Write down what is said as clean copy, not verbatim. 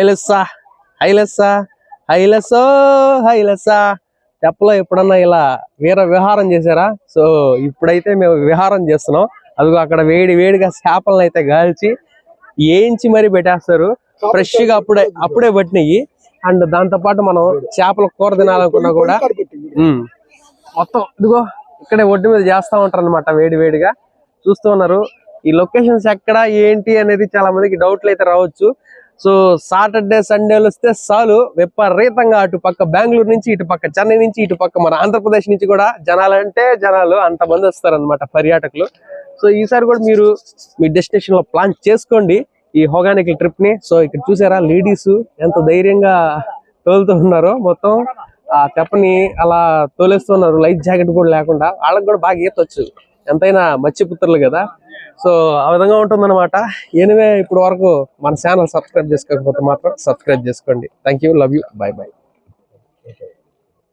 హైలెస్సా హైలెస్సా హైలెస్సో హైలెస్సా. తెప్పలో ఎప్పుడన్నా ఇలా వీర విహారం చేశారా? సో ఇప్పుడైతే మేము విహారం చేస్తున్నాం. అదిగో అక్కడ వేడిగా చేపలను అయితే గాల్చి వేయించి మరీ పెట్టేస్తారు. ఫ్రెష్ గా అప్పుడే పట్టినవి. అండ్ దాంతో పాటు మనం చేపల కూర తినాలనుకున్నా కూడా మొత్తం ఇదిగో ఇక్కడే ఒడ్డు మీద చేస్తా ఉంటారు అనమాట. వేడిగా చూస్తూ ఉన్నారు. ఈ లొకేషన్స్ ఎక్కడ ఏంటి అనేది చాలా మందికి డౌట్లు అయితే రావచ్చు. సో సాటర్డే సండేలు వస్తే చాలు విపరీతంగా అటు పక్క బెంగళూరు నుంచి, ఇటు పక్క చెన్నై నుంచి, ఇటు పక్క మన ఆంధ్రప్రదేశ్ నుంచి కూడా జనాలు అంతమంది వస్తారనమాట, పర్యాటకులు. సో ఈసారి కూడా మీరు మీ డెస్టినేషన్ లో ప్లాన్ చేసుకోండి ఈ హొగానికల్ ట్రిప్ ని. సో ఇక్కడ చూసారా లేడీస్ ఎంత ధైర్యంగా తోలుతూ ఉన్నారో. మొత్తం ఆ తెప్పని అలా తోలేస్తున్నారు, లైఫ్ జాకెట్ కూడా లేకుండా. వాళ్ళకి కూడా బాగా ఈతొచ్చు, ఎంతైనా మత్స్యపుత్రులు కదా. సో ఆ విధంగా ఉంటుందన్నమాట. ఎనివే ఇప్పుడు వరకు మన ఛానల్ సబ్స్క్రైబ్ చేసుకోకపోతే మాత్రం సబ్స్క్రైబ్ చేసుకోండి. Thank you, love you, by by.